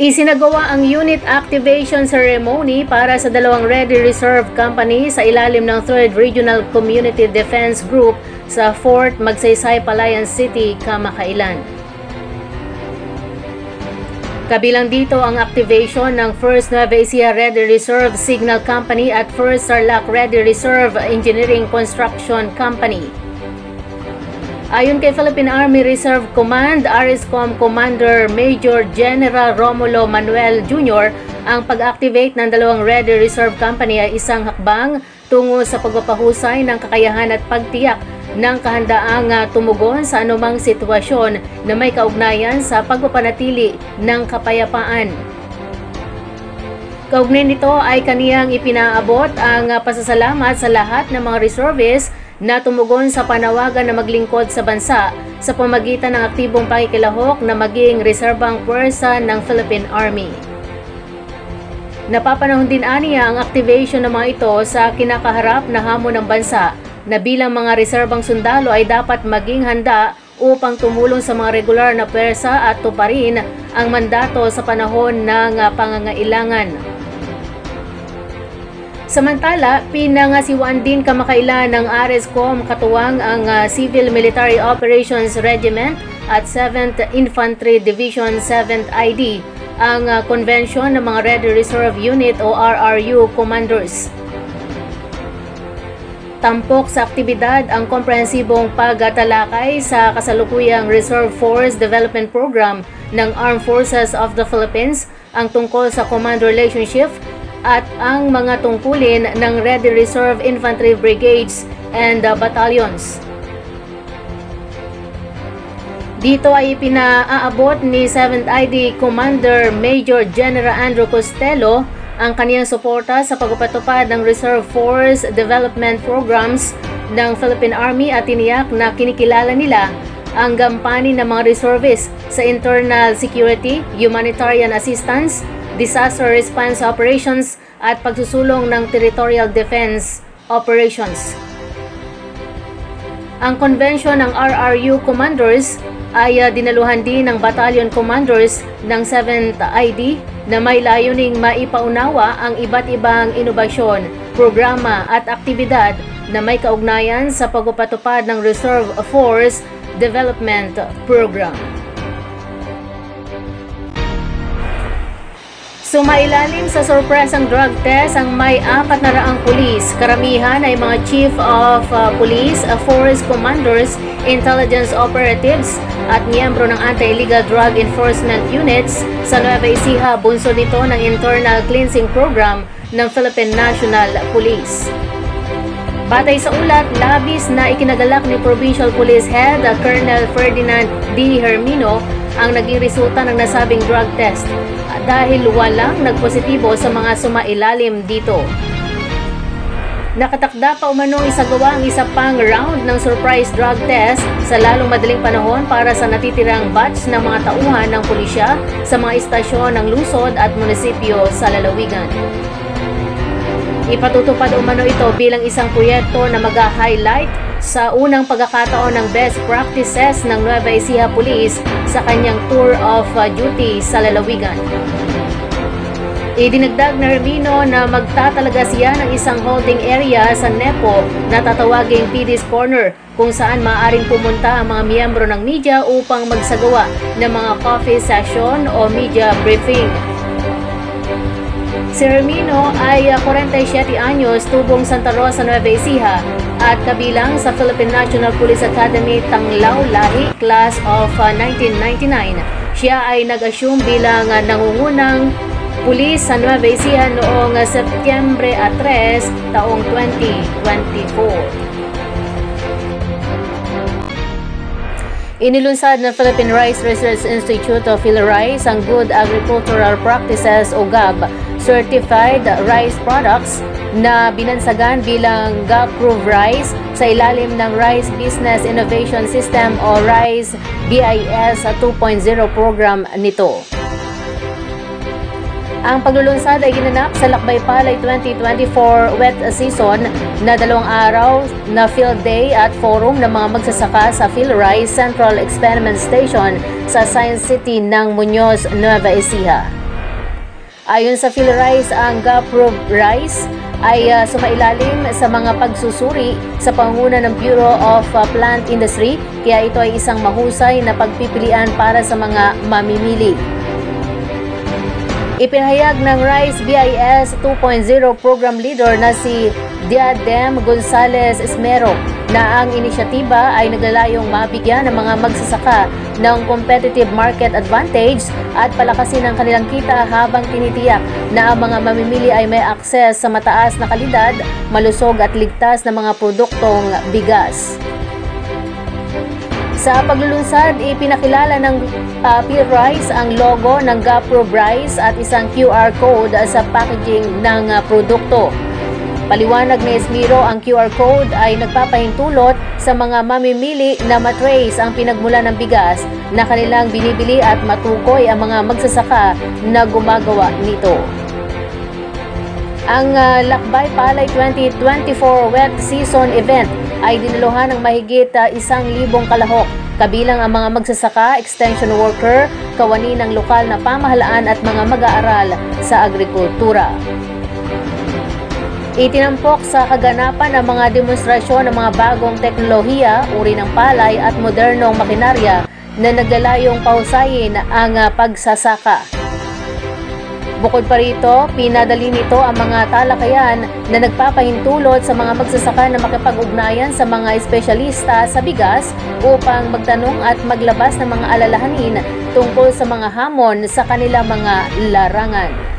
Isinagawa ang unit activation ceremony para sa dalawang Ready Reserve Company sa ilalim ng 3rd Regional Community Defense Group sa Fort Magsaysay, Palayan City, kamakailan. Kabilang dito ang activation ng 1st Nueva Ecija Ready Reserve Signal Company at 1st Tarlac Ready Reserve Engineering Construction Company. Ayon kay Philippine Army Reserve Command, ARISCOM Commander Major General Romulo Manuel Jr., ang pag-activate ng dalawang Ready Reserve Company ay isang hakbang tungo sa pagpapahusay ng kakayahan at pagtiyak ng kahandaang tumugon sa anumang sitwasyon na may kaugnayan sa pagpapanatili ng kapayapaan. Kaugnay nito ay kaniyang ipinaabot ang pasasalamat sa lahat ng mga reservists na tumugon sa panawagan na maglingkod sa bansa sa pamagitan ng aktibong pakikilahok na maging reserbang puwersa ng Philippine Army. Napapanahon din aniya ang activation ng mga ito sa kinakaharap na hamon ng bansa na bilang mga reserbang sundalo ay dapat maging handa upang tumulong sa mga regular na puwersa at tuparin ang mandato sa panahon ng pangangailangan. Samantala, pinangasiwaan din kamakailan ng ARISCOM katuwang ang Civil Military Operations Regiment at 7th Infantry Division 7th ID, ang Convention ng mga Ready Reserve Unit o RRU Commanders. Tampok sa aktibidad ang komprehensibong pagtalakay sa kasalukuyang Reserve Force Development Program ng Armed Forces of the Philippines, ang tungkol sa command relationship at ang mga tungkulin ng Ready Reserve Infantry Brigades and Battalions. Dito ay ipinaaabot ni 7th ID Commander Major General Andrew Costello ang kaniyang suporta sa pagpapatupad ng Reserve Force Development Programs ng Philippine Army at tiniyak na kinikilala nila ang gampanin ng mga reservists sa internal security, humanitarian assistance, disaster response operations at pagsusulong ng territorial defense operations. Ang konvensyon ng RRU Commanders ay dinaluhan din ng Battalion Commanders ng 7th ID na may layuning maipaunawa ang iba't ibang inobasyon, programa at aktibidad na may kaugnayan sa pagpapatupad ng Reserve Force Development Program. Sumailalim sa sorpresang drug test ang may 400 pulis. Karamihan ay mga Chief of Police, Force Commanders, Intelligence Operatives at miyembro ng Anti-Illegal Drug Enforcement Units sa Nueva Ecija, bunsod nito ng Internal Cleansing Program ng Philippine National Police. Batay sa ulat, labis na ikinagalak ni Provincial Police Head Colonel Ferdinand D. Hermino ang naging resulta ng nasabing drug test dahil walang nagpositibo sa mga sumailalim dito. Nakatakda pa umanong isagawa ang isa pang round ng surprise drug test sa lalong madaling panahon para sa natitirang batch ng mga tauhan ng pulisya sa mga istasyon ng lungsod at munisipyo sa lalawigan. Ipatutupad umano ito bilang isang proyekto na mag-highlight sa unang pagkakataon ng best practices ng Nueva Ecija Police sa kanyang tour of duty sa lalawigan. Idinagdag na Hermino na magtatalaga siya ng isang holding area sa NEPO na tatawaging PD's Corner kung saan maaaring pumunta ang mga miyembro ng media upang magsagawa ng mga coffee session o media briefing. Si Hermino ay 47 anyos, tubong Santa Rosa, Nueva Ecija at kabilang sa Philippine National Police Academy Tanglao Lahi Class of 1999. Siya ay nag-assume bilang nangungunang pulis sa Nueva Ecija noong Setyembre 3, taong 2024. Inilunsad ng Philippine Rice Research Institute of PhilRice ang Good Agricultural Practices o GAP Certified Rice Products na binansagan bilang GAP-Proof Rice sa ilalim ng Rice Business Innovation System o RICE BIS 2.0 program nito. Ang paglulunsad ay ginanap sa Lakbay Palay 2024 wet season na 2 araw na field day at forum ng mga magsasaka sa PhilRice Central Experiment Station sa Science City ng Muñoz, Nueva Ecija. Ayon sa PhilRice, ang GovProv Rice ay sumailalim sa mga pagsusuri sa pangunguna ng Bureau of Plant Industry, kaya ito ay isang mahusay na pagpipilian para sa mga mamimili. Ipinahayag ng Rice BIS 2.0 Program Leader na si Diadem Gonzalez Esmero na ang inisyatiba ay naglalayong mabigyan ng mga magsasaka ng competitive market advantage at palakasin ang kanilang kita habang tinitiyak na ang mga mamimili ay may akses sa mataas na kalidad, malusog at ligtas na mga produktong bigas. Sa paglulunsad, ipinakilala ng PhilRice ang logo ng GovProv Rice at isang QR code sa packaging ng produkto. Paliwanag ni Esmero, ang QR code ay nagpapahintulot sa mga mamimili na matrace ang pinagmula ng bigas na kanilang binibili at matukoy ang mga magsasaka na gumagawa nito. Ang Lakbay Palay 2024 Wet Season Event ay dinaluhan ng mahigit 1,000 kalahok, kabilang ang mga magsasaka, extension worker, kawani ng lokal na pamahalaan at mga mag-aaral sa agrikultura. Itinampok sa kaganapan ang mga demonstrasyon ng mga bagong teknolohiya, uri ng palay at modernong makinarya na naglalayong pahusayin ang pagsasaka. Bukod pa rito, pinadali nito ang mga talakayan na nagpapahintulot sa mga magsasaka na makipag-ugnayan sa mga espesyalista sa bigas upang magtanong at maglabas ng mga alalahanin tungkol sa mga hamon sa kanilang mga larangan.